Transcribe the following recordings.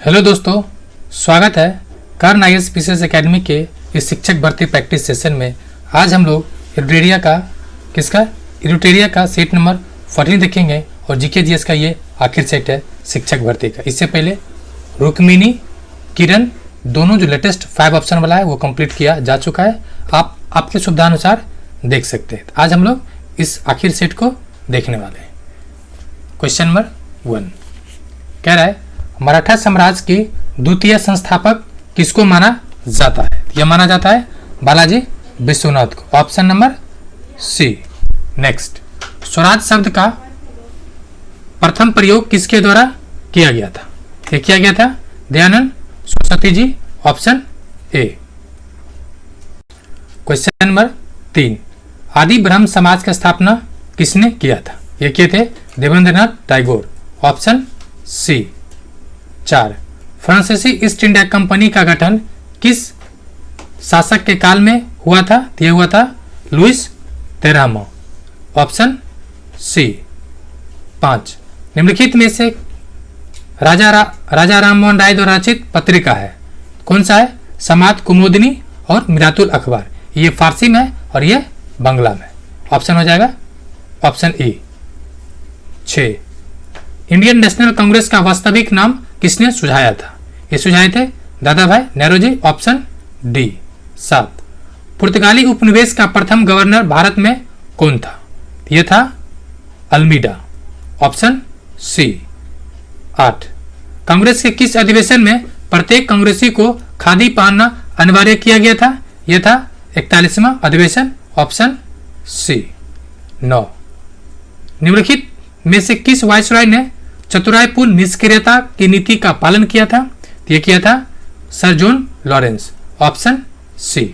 Hello दोस्तों, स्वागत है कर्ण IAS PCS एकेडमी के इस शिक्षक भर्ती प्रैक्टिस सेशन में। आज हम लोग इरुटेरिया का सेट नंबर 14 देखेंगे और जीके जीएस का ये आखिर सेट है शिक्षक भर्ती का। इससे पहले रुक्मिणी, किरण दोनों जो लेटेस्ट 5 ऑप्शन वाला है वो कंप्लीट किया जा चुका है। आप आपके सुविधानुसार देख सकते हैं। आज हम लोग इस आखिर सेट को देखने वाले हैं। क्वेश्चन नंबर 1 कह रहा है मराठा साम्राज्य के द्वितीय संस्थापक किसको माना जाता है? यह माना जाता है बालाजी विश्वनाथ को। Option number C. नेक्स्ट, स्वराज शब्द का प्रथम प्रयोग किसके द्वारा किया गया था? यह किया गया था Dayanand Saraswati ji. Option A. Question number 3 Adi ब्रह्म समाज का स्थापना किसने किया था? यह किए थे देवेंद्रनाथ टैगोर। Option C. 4 फ्रांसीसी ईस्ट इंडिया कंपनी का गठन किस शासक के काल में हुआ था? यह हुआ था लुइस 13वां। Option C. 5 निम्नलिखित में से राजा राम मोहन राय द्वारा रचित पत्रिका है कौन सा है? समाज, कुमुदिनी और मिरातुल अखबार। ये फारसी में है और ये बांग्ला में। ऑप्शन हो जाएगा option E. 6 Indian national Congress का वास्तविक नाम किसने सुझाया था? ये सुझाए थे दादा भाई नेहरू जी। Option D. 7 पुर्तगाली उपनिवेश का प्रथम गवर्नर भारत में कौन था? यह था अल्मीडा। Option C. 8 कांग्रेस के किस अधिवेशन में प्रत्येक कांग्रेसी को खादी पहनना अनिवार्य किया गया था? यह था 41वां अधिवेशन। Option C. 9 निम्नलिखित में से किस वायसराय ने चतुराईपूर्ण निष्क्रियता की नीति का पालन किया था? यह किया था sir John Lawrence. Option C.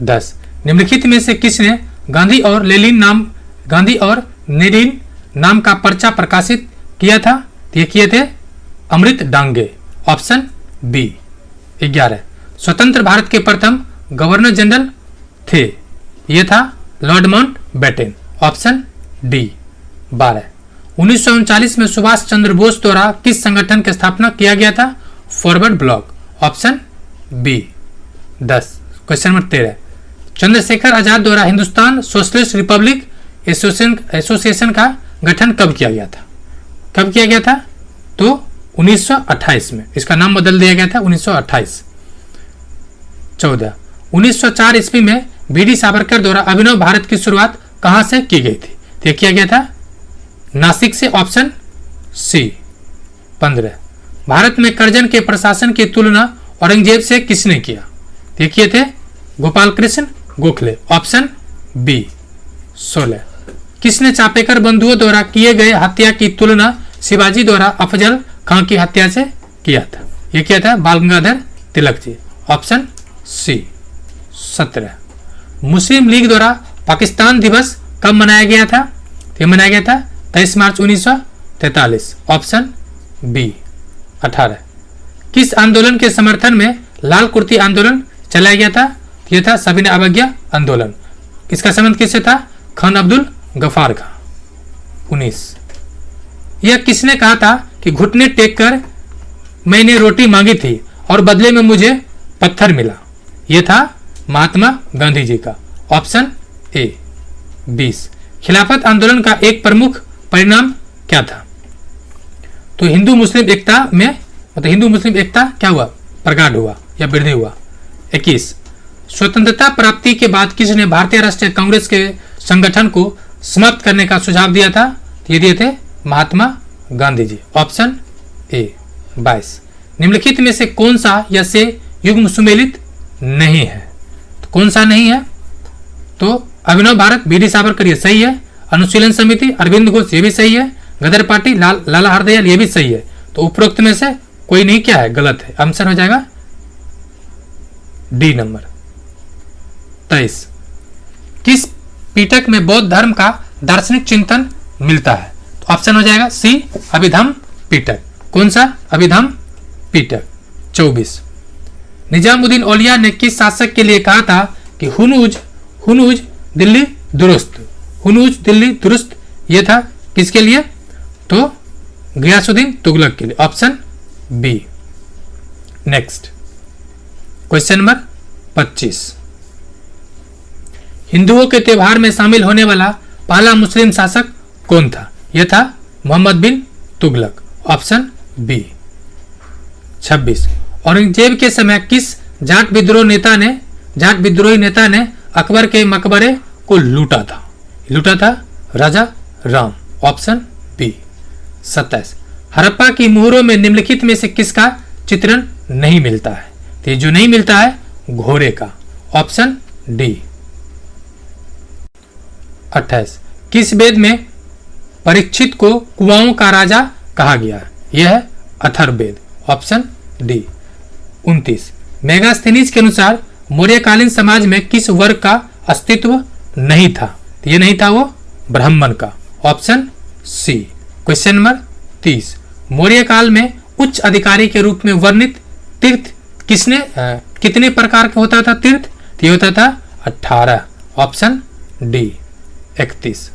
10 निम्नलिखित में से किसने गांधी और लेनिन नाम का पर्चा प्रकाशित किया था? यह किए थे अमृत डांगे। Option B. 11 स्वतंत्र भारत के प्रथम गवर्नर जनरल थे? यह था लॉर्ड माउंटबेटन। Option D. 12 1939 में सुभाष चंद्र बोस द्वारा किस संगठन की स्थापना किया गया था? Forward Bloc. Option B. 10 question number 13 Chandrashekhar Azad द्वारा हिंदुस्तान सोशलिस्ट रिपब्लिक एसोसिएशन का गठन कब किया गया था? कब किया गया था? तो 1928 में। इसका नाम बदल दिया गया था 1928। 14 1904 ईस्वी में BD सावरकर द्वारा अभिनव भारत की शुरुआत कहां से की गई थी? यह किया गया था नासिक से। Option C. 15 भारत में कर्जन के प्रशासन की तुलना औरंगजेब से किसने किया? ये किए थे गोपाल कृष्ण गोखले। Option B. 16 किसने चापेकर बंधुओं द्वारा किए गए हत्या की तुलना शिवाजी द्वारा अफजल खां की हत्या से किया था? यह किया था Bal Gangadhar Tilak ji. Option C. 17 Muslim League द्वारा पाकिस्तान दिवस कब मनाया गया था? यह मनाया गया था 23 मार्च 1943। Option B. 18 किस आंदोलन के समर्थन में लाल कुर्ती आंदोलन चलाया गया था? यह था सविनय अवज्ञा आंदोलन। इसका संबंध किससे था? खान अब्दुल गफार खां। 19 यह किसने कहा था कि घुटने टेक कर मैंने रोटी मांगी थी और बदले में मुझे पत्थर मिला? यह था महात्मा गांधी जी का। Option A. 20 खिलाफत आंदोलन का एक प्रमुख परिणाम क्या था? तो हिंदू मुस्लिम एकता में हिंदू मुस्लिम एकता क्या हुआ? प्रगाढ़ हुआ या वृद्धि हुआ। 21 स्वतंत्रता प्राप्ति के बाद किसने भारतीय राष्ट्रीय कांग्रेस के संगठन को समाप्त करने का सुझाव दिया था? ये दिए थे महात्मा गांधी जी। ऑप्शन ए। 22 निम्नलिखित में से कौन सा या से युग्म सुमेलित नहीं है? तो कौन सा नहीं है? तो अभिनव भारत BD सावरकर ये सही है। अनुशीलन समिति अरविंद घोष ये भी सही है। गदर पार्टी लाला हरदयाल ये भी सही है। तो उपरोक्त में से कोई नहीं क्या है? गलत है। आंसर हो जाएगा डी नंबर। 23 किस पीटक में बौद्ध धर्म का दार्शनिक चिंतन मिलता है? तो ऑप्शन हो जाएगा सी अभिधम्म पिटक। कौन सा? अभिधम्म पिटक। 24 निजामुद्दीन औलिया ने किस शासक के लिए कहा था कि हुनूज दिल्ली दुरुस्त? हुनूज दिल्ली दुरुस्त यह था किसके लिए? तो गयासुद्दीन तुगलक के लिए। Option B. Next question number 25, हिंदुओं के त्योहार में शामिल होने वाला पहला मुस्लिम शासक कौन था? यह था मोहम्मद बिन तुगलक, ऑप्शन बी। 26, औरंगजेब के समय किस जाट विद्रोही नेता ने अकबर के मकबरे को लूटा था? राजा राम, ऑप्शन बी। 27, हड़प्पा की मुहरों में निम्नलिखित में से किसका चित्रण नहीं मिलता है? तो ये जो नहीं मिलता है घोड़े का, ऑप्शन डी। 28, किस वेद में परीक्षित को कुआओं का राजा कहा गया है? यह है अथर्ववेद, ऑप्शन डी। 29, मेगास्थनीज के अनुसार मौर्यकालीन समाज में किस वर्ग का अस्तित्व नहीं था? तो ये नहीं था वो ब्राह्मण का, option C. Question number 30, Maurya काल में उच्च अधिकारी के रूप में वर्णित तीर्थ कितने प्रकार का होता था तीर्थ? तो ये होता था 18, ऑप्शन डी। 31,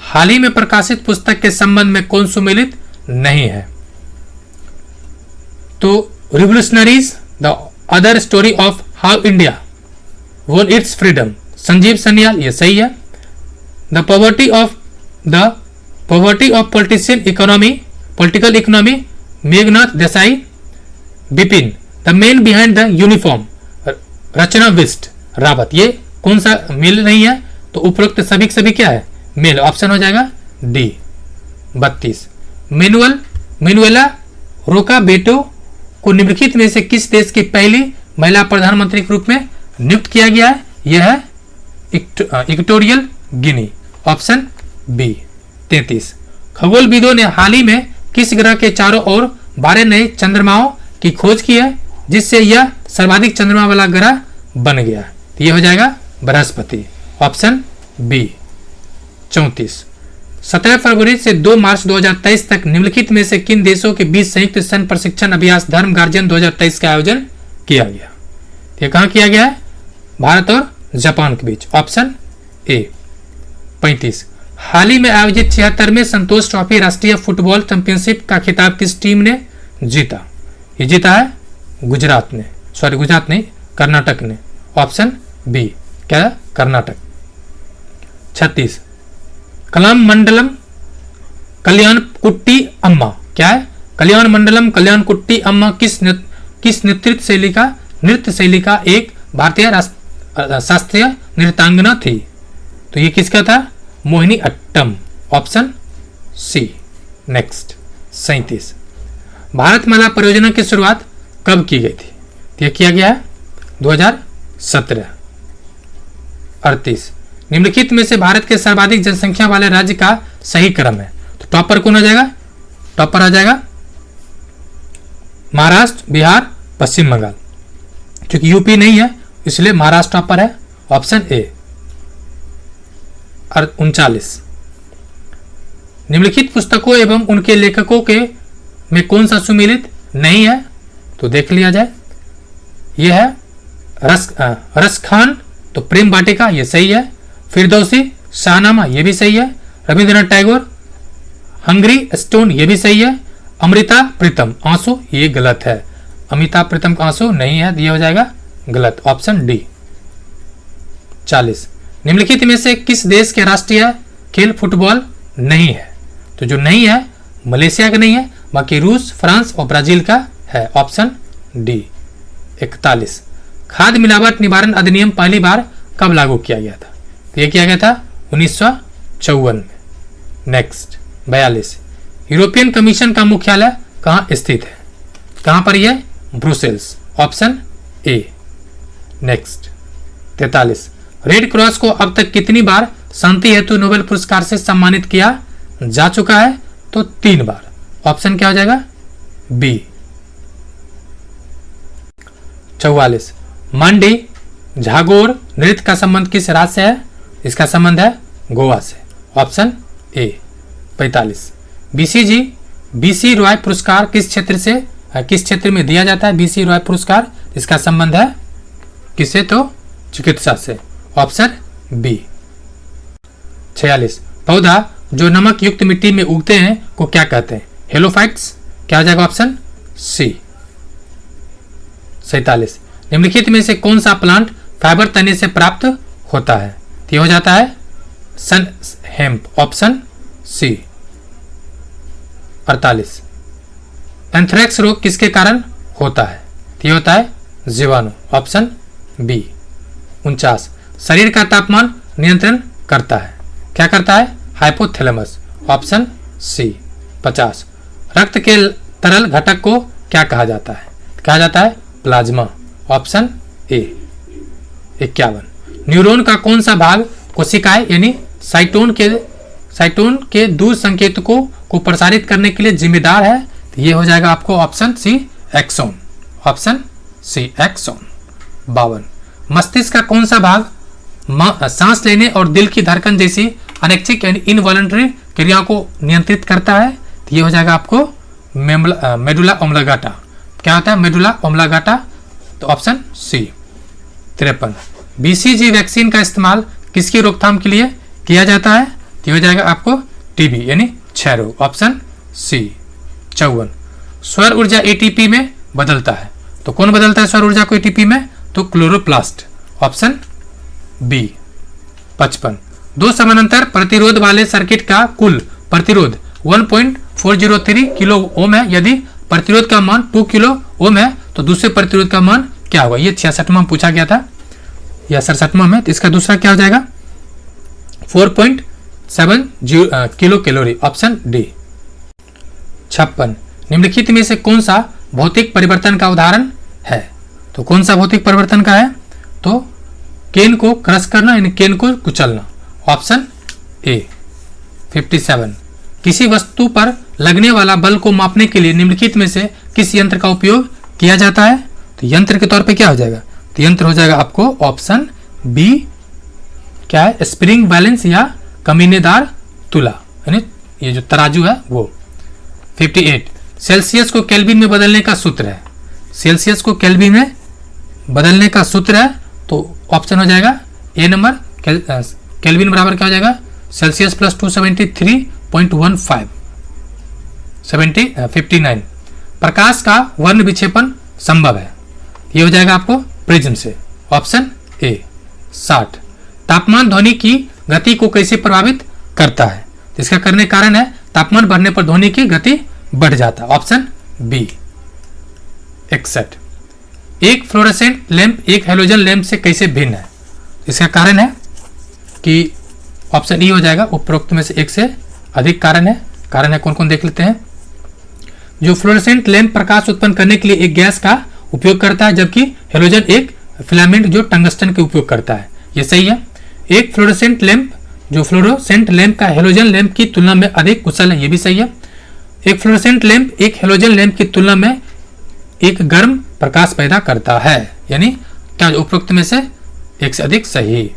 हाल ही में प्रकाशित पुस्तक के संबंध में कौन सुमेलित नहीं है? तो revolutionaries the other story of how India won its freedom, Sanjeev Sanyal, ये सही है। The poverty of political economy, Meghnad Desai, Bipin. The man behind the uniform, Rachna Bisht Rawat. ये कौन सा मेल नहीं है? तो उपरोक्त सभी क्या है? मेल, ऑप्शन हो जाएगा डी। 32, मेनुएला रोका बेटो को निम्नलिखित में से किस देश की पहली महिला प्रधानमंत्री के रूप में नियुक्त किया गया है? यह है इक्वेटोरियल गिनी, ऑप्शन बी। 33, खगोलविदों ने हाल ही में किस ग्रह के चारों ओर 12 नए चंद्रमाओं की खोज की है जिससे यह सर्वाधिक चंद्रमा वाला ग्रह बन गया? तो यह हो जाएगा बृहस्पति, ऑप्शन बी। 34, 17 फरवरी से 2 मार्च 2023 तक निम्नलिखित में से किन देशों के बीच संयुक्त सैन्य प्रशिक्षण अभ्यास धर्म गार्जियन 2023 का आयोजन किया गया? ये कहां किया गया है? भारत और जापान के बीच, ऑप्शन ए। 35, हाल ही में आयोजित 76वें संतोष ट्रॉफी राष्ट्रीय फुटबॉल चैंपियनशिप का खिताब किस टीम ने जीता? ये जीता है गुजरात नहीं, कर्नाटक ने, ऑप्शन बी। क्या? कर्नाटक। 36, कल्याण मंडलम कल्याणकुट्टी अम्मा, क्या है? कल्याण मंडलम कल्याणकुट्टी अम्मा किस नृत्य शैली का एक भारतीय शास्त्रीय नृत्यांगना थी? तो ये किसका था? Mohiniattam, option C. Next 37, Bharatmala Pariyojana की शुरुआत कब की गई थी? तो यह किया गया है 2017। 38, निम्नलिखित में से भारत के सर्वाधिक जनसंख्या वाले राज्य का सही क्रम है? तो टॉपर कौन आ जाएगा? टॉपर आ जाएगा महाराष्ट्र, बिहार, पश्चिम बंगाल। क्योंकि यूपी नहीं है इसलिए महाराष्ट्र टॉपर है, ऑप्शन ए। 39, निम्नलिखित पुस्तकों एवं उनके लेखकों के में कौन सा सुमेलित नहीं है? तो देख लिया जाए। यह है रस खान, तो प्रेम वाटिका, ये सही है। फिरदौसी शाहनामा, ये भी सही है। रविंद्रनाथ टैगोर हंगरी स्टोन, ये भी सही है। अमृता प्रीतम आंसू, ये गलत है। अमिताभ प्रीतम का आंसू नहीं है, ये हो जाएगा गलत, ऑप्शन डी। 40, निम्नलिखित में से किस देश के राष्ट्रीय खेल फुटबॉल नहीं है? तो जो नहीं है मलेशिया का नहीं है, बाकी रूस, फ्रांस और ब्राजील का है, ऑप्शन डी। 41, खाद्य मिलावट निवारण अधिनियम पहली बार कब लागू किया गया था? तो यह किया गया था 1954 में। नेक्स्ट 42, यूरोपियन कमीशन का मुख्यालय कहाँ स्थित है? कहाँ पर यह? Brussels, option A. Next 43, red cross को अब तक कितनी बार शांति हेतु नोबेल पुरस्कार से सम्मानित किया जा चुका है? तो 3 बार, ऑप्शन क्या हो जाएगा? बी। 44, मंडी झागोर नृत्य का संबंध किस राज्य से है? इसका संबंध है गोवा से, ऑप्शन ए। 45, बीसी रॉय पुरस्कार किस क्षेत्र में दिया जाता है? बीसी रॉय पुरस्कार, इसका संबंध है किससे? तो चिकित्सा से, ऑप्शन बी। 46, पौधा जो नमक युक्त मिट्टी में उगते हैं को क्या कहते हैं? हेलोफाइट्स, क्या हो जाएगा? ऑप्शन सी। 47 निम्नलिखित में से कौन सा प्लांट फाइबर तने से प्राप्त होता है? तो ये हो जाता है सन हेम्प, ऑप्शन सी। 48 एंथ्रेक्स रोग किसके कारण होता है? तो ये होता है जीवाणु, ऑप्शन बी। 49 शरीर का तापमान नियंत्रण करता है, क्या करता है? Hypothalamus, option C. 50 रक्त के तरल घटक को क्या कहा जाता है? कहा जाता है प्लाज्मा, ऑप्शन ए। 51 न्यूरॉन का कौन सा भाग कोशिकाएं यानी साइटोन के दूर संकेतकों को प्रसारित करने के लिए जिम्मेदार है? तो ये हो जाएगा आपको option C axon, option C axon. 52 मस्तिष्क का कौन सा भाग सांस लेने और दिल की धड़कन जैसी अनैच्छिक यानी इनवॉलंटरी क्रियाओं को नियंत्रित करता है? तो ये हो जाएगा आपको मेडुला ओब्लांगेटा। क्या होता है मेडुला ओब्लांगेटा? तो ऑप्शन सी। 53 बीसीजी वैक्सीन का इस्तेमाल किसकी रोकथाम के लिए किया जाता है? तो हो जाएगा आपको टीबी यानी क्षय रोग, ऑप्शन सी। 54 सौर ऊर्जा एटीपी में बदलता है, तो कौन बदलता है सौर ऊर्जा को एटीपी में? तो क्लोरोप्लास्ट, ऑप्शन बी। 55 दो समानांतर प्रतिरोध वाले सर्किट का कुल प्रतिरोध 1.403 किलो ओम है। यदि प्रतिरोध का मान 2 किलो ओम है तो दूसरे प्रतिरोध का मान क्या होगा? ये 66वां पूछा गया था या 67वां में, तो इसका दूसरा क्या हो जाएगा? 4.70 किलो कैलोरी, ऑप्शन डी। 56 निम्नलिखित में से कौन सा भौतिक परिवर्तन का उदाहरण है? तो कौन सा भौतिक परिवर्तन का है? तो केन को क्रश करना यानी केन को कुचलना, ऑप्शन ए। 57 किसी वस्तु पर लगने वाला बल को मापने के लिए निम्नलिखित में से किस यंत्र का उपयोग किया जाता है? तो यंत्र के तौर पे क्या हो जाएगा? तो यंत्र हो जाएगा आपको ऑप्शन बी, क्या है? स्प्रिंग बैलेंस या कमीनेदार तुला, यानी ये जो तराजू है वो। 58 सेल्सियस को केल्विन में बदलने का सूत्र है। सेल्सियस को केल्विन में बदलने का सूत्र है, तो ऑप्शन हो जाएगा ए नंबर। केल्विन बराबर क्या हो जाएगा? Celsius plus 273.15। 59 प्रकाश का वर्ण विक्षेपण संभव है, ये हो जाएगा आपको प्रिज्म से, ऑप्शन ए। 60 तापमान ध्वनि की गति को कैसे प्रभावित करता है? तो इसका करने कारण है तापमान बढ़ने पर ध्वनि की गति बढ़ जाता है, ऑप्शन बी। 61 एक फ्लोरोसेंट लैंप एक हेलोजन लैंप से कैसे भिन्न है? इसका कारण है कि ऑप्शन ई हो जाएगा उपरोक्त में से एक से अधिक कारण है। कारण है कौन कौन देख लेते हैं। जो फ्लोरोसेंट लैंप प्रकाश उत्पन्न करने के लिए एक गैस का उपयोग करता है, जबकि हेलोजन एक फिलामेंट जो टंगस्टन के उपयोग करता है, ये सही है। एक फ्लोरोसेंट लैंप जो फ्लोरोसेंट लैंप का हेलोजन लैंप की तुलना में अधिक कुशल है, ये भी सही है। एक फ्लोरोसेंट लैंप एक हेलोजन लैंप की तुलना में एक गर्म प्रकाश पैदा करता है, यानी क्या उपरोक्त में से एक से अधिक सही।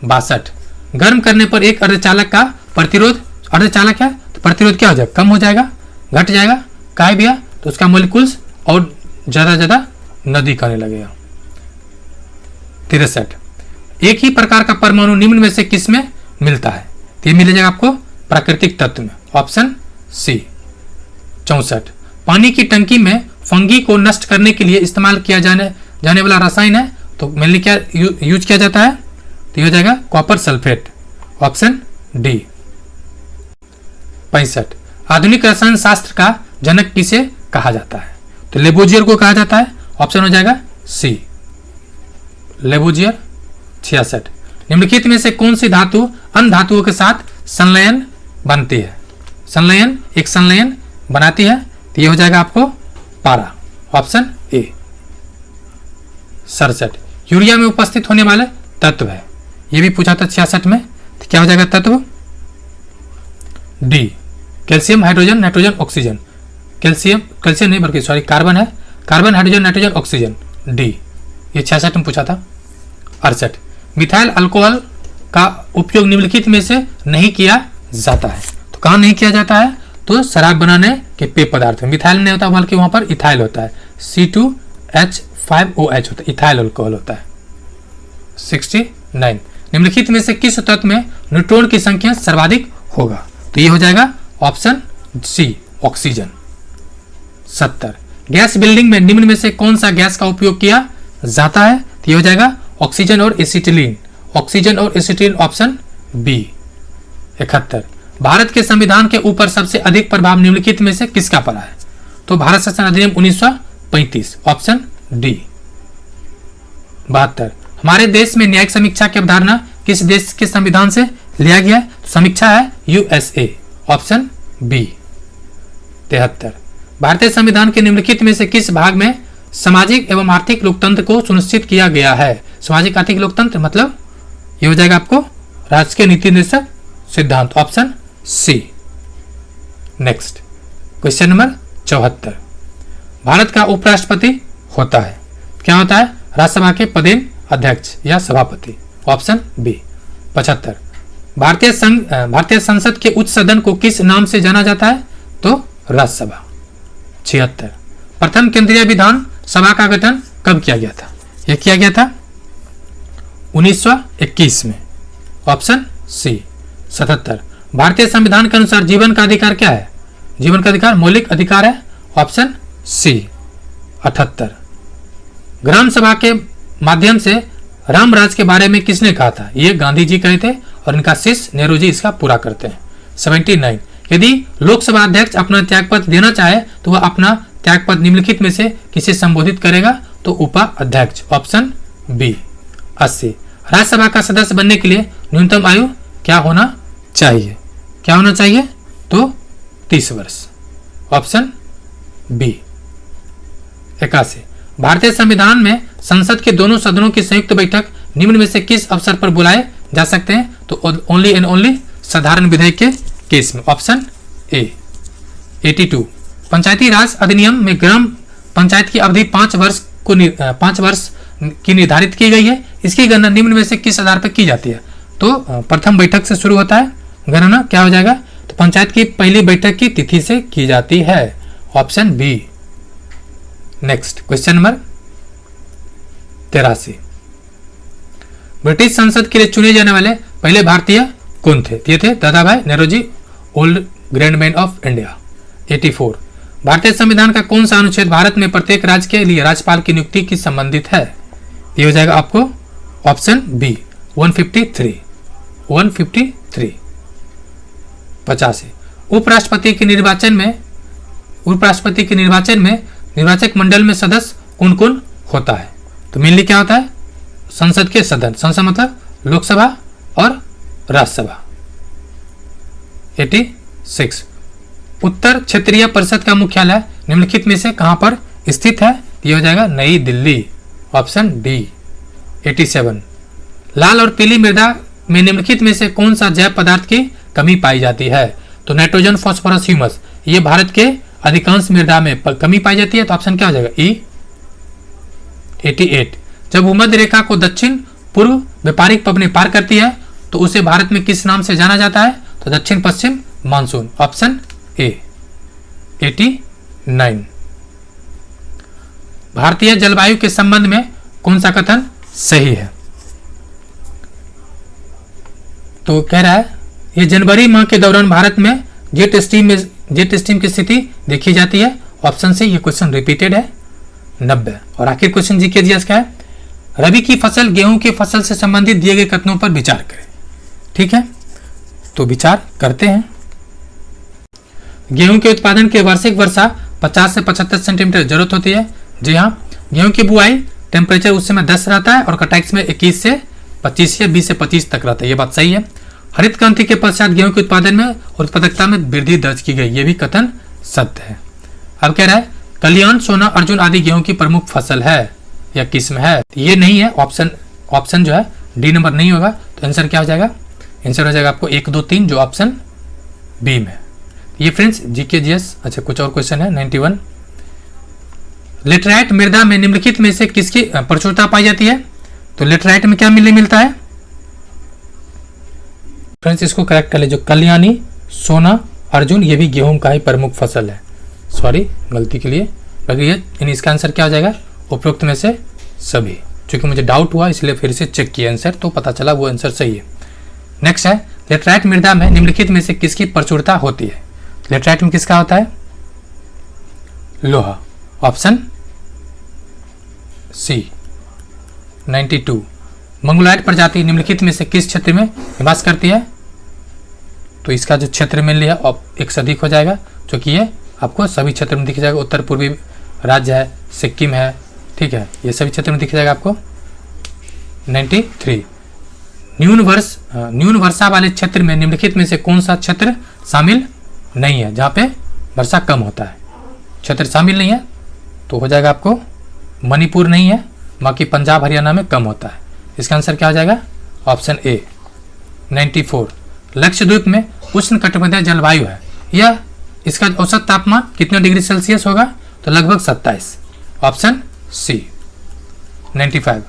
62 गर्म करने पर एक अर्धचालक का प्रतिरोध, अर्धचालक है तो प्रतिरोध क्या हो जाएगा? कम हो जाएगा, घट जाएगा, काहे भैया? तो उसका मोलिक्यूल्स और ज्यादा नदी आने लगेगा। 63 एक ही प्रकार का परमाणु निम्न में से किस में मिलता है? तो ये मिल जाएगा आपको प्राकृतिक तत्व में, ऑप्शन सी। 64 पानी की टंकी में फंगी को नष्ट करने के लिए इस्तेमाल किया जाने वाला रसायन है, तो मेनली क्या यूज किया जाता है? तो ये हो जाएगा कॉपर सल्फेट, ऑप्शन डी। 65 आधुनिक रसायन शास्त्र का जनक किसे कहा जाता है? तो लेबोजियर को कहा जाता है, ऑप्शन हो जाएगा सी लेबोजियर। 66 निम्नलिखित में से कौन सी धातु अन्य धातुओं के साथ संलयन बनती है? संलयन एक संलयन बनाती है, तो ये हो जाएगा आपको पारा, ऑप्शन ए। 67 यूरिया में उपस्थित होने वाले तत्व है, ये भी पूछा था 66 में, तो क्या हो जाएगा तत्व? D calcium hydrogen nitrogen oxygen. Calcium नहीं बल्कि सॉरी कार्बन है, carbon hydrogen nitrogen oxygen, D. ये 66 में पूछा था। 68 मिथाइल अल्कोहल का उपयोग निम्नलिखित में से नहीं किया जाता है, तो कहाँ नहीं किया जाता है? तो शराब बनाने के पेय पदार्थ में मिथाइल नहीं होता बल्कि वहां पर इथाइल होता है, C2H5OH होता है, इथाइल अल्कोहल होता है। 69 निम्नलिखित में से किस तत्व में न्यूट्रॉन की संख्या सर्वाधिक होगा? तो ये हो जाएगा option C oxygen. 70 gas building में निम्न में से कौन सा गैस का उपयोग किया जाता है? तो ये हो जाएगा ऑक्सीजन और एसिटिलीन। ऑक्सीजन और एसिटिलीन ऑप्शन बी। 71 भारत के संविधान के ऊपर सबसे अधिक प्रभाव निम्नलिखित में से किसका पड़ा है? तो भारत शासन अधिनियम 1935 ऑप्शन डी। 72 हमारे देश में न्यायिक समीक्षा की अवधारणा किस देश के संविधान से लिया गया है? तो समीक्षा है यूएसए ऑप्शन बी। 73 भारतीय संविधान के निम्नलिखित में से किस भाग में सामाजिक एवं आर्थिक लोकतंत्र को सुनिश्चित किया गया है? सामाजिक आर्थिक लोकतंत्र मतलब ये हो जाएगा आपको राजकीय नीति निर्देशक सिद्धांत option C. Next question number 74 Bharat का उपराष्ट्रपति होता है, क्या होता है? राज्यसभा के पदेन अध्यक्ष या सभापति ऑप्शन बी। 75 भारतीय संसद के उच्च सदन को किस नाम से जाना जाता है? तो राज्यसभा। 76 प्रथम केंद्रीय विधान सभा का गठन कब किया गया था? यह किया गया था 1921 में ऑप्शन सी। 77 भारतीय संविधान के अनुसार जीवन का अधिकार क्या है? जीवन का अधिकार मौलिक अधिकार है ऑप्शन सी। 78 ग्राम सभा के माध्यम से राम राज के बारे में किसने कहा था? ये गांधी जी कहे थे और इनका शिष्य नेहरू जी इसका पूरा करते हैं। 79 यदि लोकसभा अध्यक्ष अपना त्यागपत्र देना चाहे तो वह अपना त्यागपत्र निम्नलिखित में से किसे संबोधित करेगा? तो उपाध्यक्ष ऑप्शन बी। 80 राज्यसभा का सदस्य बनने के लिए न्यूनतम आयु क्या होना चाहिए? क्या होना चाहिए? तो 30 वर्ष ऑप्शन बी। 81 भारतीय संविधान में संसद के दोनों सदनों की संयुक्त बैठक निम्न में से किस अवसर पर बुलाए जा सकते हैं? तो ओनली एंड ओनली साधारण विधेयक के केस में ऑप्शन ए। 82 पंचायती राज अधिनियम में ग्राम पंचायत की अवधि 5 वर्ष की निर्धारित की गई है। इसकी गणना निम्न में से किस आधार पर की जाती है? तो प्रथम बैठक से शुरू होता है गणना, क्या हो जाएगा? तो पंचायत की पहली बैठक की तिथि से की जाती है option B. Next question number 83 British संसद के लिए चुने जाने वाले पहले भारतीय कौन थे? ये थे Dadabhai Naoroji, old grand man of India. 84 भारतीय संविधान का कौन सा अनुच्छेद भारत में प्रत्येक राज्य के लिए राज्यपाल की नियुक्ति की संबंधित है? ये हो जाएगा आपको ऑप्शन बी 153। 85 उपराष्ट्रपति के निर्वाचन में निर्वाचक मंडल में सदस्य कौन कौन होता है? तो मेनली क्या होता है? संसद के सदन, संसद मतलब लोकसभा और राज्यसभा। 86 उत्तर क्षेत्रीय परिषद का मुख्यालय निम्नलिखित में से कहां पर स्थित है? ये हो जाएगा नई दिल्ली ऑप्शन डी। 87 लाल और पीली मृदा में निम्नलिखित में से कौन सा जैव पदार्थ की कमी पाई जाती है? तो नाइट्रोजन, फास्फोरस, ह्यूमस, ये भारत के अधिकांश मृदा में कमी पाई जाती है। तो ऑप्शन क्या हो जाएगा? ई। 88 जब भूमध्य रेखा को दक्षिण पूर्व व्यापारिक पवनें पार करती है तो उसे भारत में किस नाम से जाना जाता है? तो दक्षिण पश्चिम मानसून ऑप्शन ए। 89 भारतीय जलवायु के संबंध में कौन सा कथन सही है? तो कह रहा है ये जनवरी माह के दौरान भारत में जेट स्ट्रीम की स्थिति देखी जाती है ऑप्शन से। ये क्वेश्चन रिपीटेड है। 90 और आखिर क्वेश्चन जी के दिया क्या है? रबी की फसल गेहूं की फसल से संबंधित दिए गए कथनों पर विचार करें। ठीक है, तो विचार करते हैं। गेहूं के उत्पादन के वार्षिक वर्षा 50 से 75 सेंटीमीटर जरूरत होती है। जी हाँ, गेहूं की बुआई टेम्परेचर उस समय 10 रहता है और कटाई में 21 से 25 या 20 से 25 तक रहता है। ये बात सही है। हरित क्रांति के पश्चात गेहूं के उत्पादन में और उत्पादकता में वृद्धि दर्ज की गई, ये भी कथन सत्य है। अब कह रहा है कल्याण, सोना, अर्जुन आदि गेहूं की प्रमुख फसल है या किस्म है? ये नहीं है ऑप्शन जो है डी नंबर नहीं होगा। तो आंसर क्या हो जाएगा? आंसर हो जाएगा आपको 1, 2, 3 जो ऑप्शन बी में। ये फ्रेंड्स जीके जीएस। अच्छा, कुछ और क्वेश्चन है। 91 लेटराइट मृदा में निम्नलिखित में से किसकी प्रचुरता पाई जाती है? तो लेटराइट में क्या मिलता है फ्रेंड्स? इसको करेक्ट कर ले। जो कल्याणी, सोना, अर्जुन ये भी गेहूं का ही प्रमुख फसल है। सॉरी गलती के लिए लगी है। इसका आंसर क्या हो जाएगा? उपरोक्त में से सभी। चूंकि मुझे डाउट हुआ इसलिए फिर से चेक किया आंसर, तो पता चला वो आंसर सही है। नेक्स्ट है लेटराइट मृदा में निम्नलिखित में से किसकी प्रचुरता होती है? लेटराइट में किसका होता है? लोहा ऑप्शन सी 92। मंगोलाइड प्रजाति निम्नलिखित में से किस क्षेत्र में निवास करती है? तो इसका जो क्षेत्र मिल है एक से अधिक हो जाएगा, जो कि ये आपको सभी क्षेत्र में दिख जाएगा। उत्तर पूर्वी राज्य है, सिक्किम है, ठीक है, ये सभी क्षेत्र में दिख जाएगा आपको। 93। न्यून वर्षा वाले क्षेत्र में निम्नलिखित में से कौन सा क्षेत्र शामिल नहीं है? जहाँ पे वर्षा कम होता है, क्षेत्र शामिल नहीं है, तो हो जाएगा आपको मणिपुर नहीं है, बाकी पंजाब हरियाणा में कम होता है। इसका आंसर क्या हो जाएगा? Option A 94। लक्षद्वीप में उष्ण कटिबंधीय जलवायु है, यह इसका औसत तापमान कितने डिग्री सेल्सियस होगा? तो लगभग 27, ऑप्शन सी 95।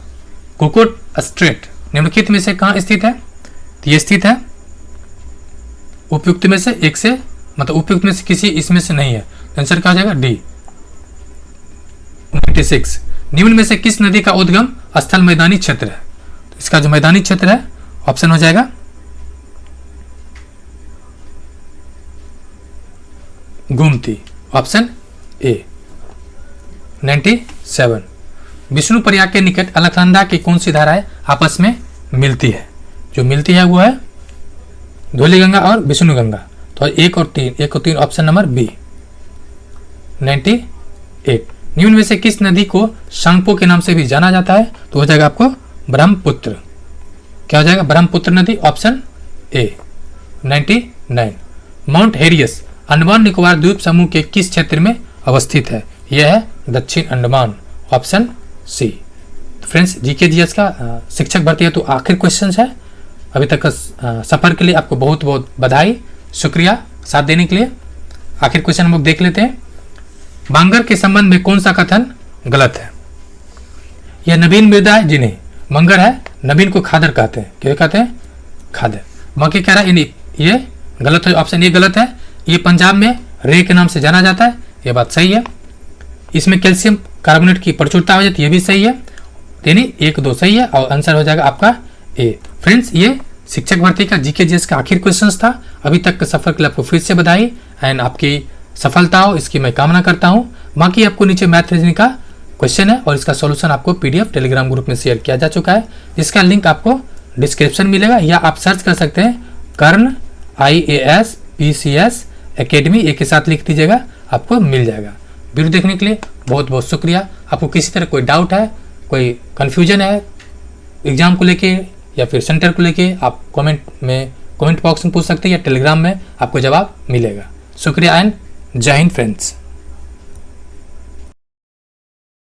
कुकुट स्ट्रेट निम्नलिखित में से कहाँ स्थित है? तो ये स्थित है उपयुक्त में से एक से, मतलब उपयुक्त में से किसी इसमें से नहीं है, तो आंसर क्या हो जाएगा? डी 96। निम्न में से किस नदी का उद्गम स्थल मैदानी क्षेत्र है? तो इसका जो मैदानी क्षेत्र है ऑप्शन हो जाएगा गोमती, ऑप्शन ए 97। विष्णु प्रयाग के निकट अलकनंदा की कौन सी धाराएं आपस में मिलती है? जो मिलती है वो है धौलीगंगा और विष्णुगंगा। तो 1 और 3 ऑप्शन नंबर बी 98। निम्न में से किस नदी को सांगपो के नाम से भी जाना जाता है? तो हो जाएगा आपको ब्रह्मपुत्र। क्या हो जाएगा? ब्रह्मपुत्र नदी, option A 99। Mount Harriet Andaman Nicobar द्वीप समूह के किस क्षेत्र में अवस्थित है? यह है दक्षिण Andaman, option C. Friends, GK GS का शिक्षक भर्ती है तो आखिरी क्वेश्चन है। अभी तक का सफर के लिए आपको बहुत बहुत बधाई, शुक्रिया साथ देने के लिए। आखिर क्वेश्चन हम लोग देख लेते हैं। बांगर के संबंध में कौन सा कथन गलत है? यह नवीन मृदा है जिन्हें मंगर है, नवीन को खादर कहते हैं। क्या कहते हैं? खादर। बाकी कह रहा है ये गलत है, ऑप्शन ए गलत है। ये पंजाब में रे के नाम से जाना जाता है, ये बात सही है। इसमें कैल्शियम कार्बोनेट की प्रचुरता हो जाती है, ये भी सही है। यानी 1 2 सही है और आंसर हो जाएगा आपका ए। फ्रेंड्स, ये शिक्षक भर्ती का जीके जीएस का आखिर क्वेश्चन था। अभी तक के सफर के लिए आपको फिर से बधाई एंड आपकी सफलता हो इसकी मैं कामना करता हूँ। बाकी आपको नीचे मैथ रीजनिंग का क्वेश्चन है और इसका सॉल्यूशन आपको पीडीएफ टेलीग्राम ग्रुप में शेयर किया जा चुका है, जिसका लिंक आपको डिस्क्रिप्शन मिलेगा, या आप सर्च कर सकते हैं कर्ण IAS PCS एकेडमी, एक के साथ लिख दीजिएगा, आपको मिल जाएगा। वीडियो देखने के लिए बहुत बहुत शुक्रिया। आपको किसी तरह कोई डाउट है, कोई कन्फ्यूजन है एग्जाम को लेके या फिर सेंटर को लेके, आप कमेंट बॉक्स में पूछ सकते हैं या टेलीग्राम में आपको जवाब मिलेगा। शुक्रिया एंड जय हिंद फ्रेंड्स।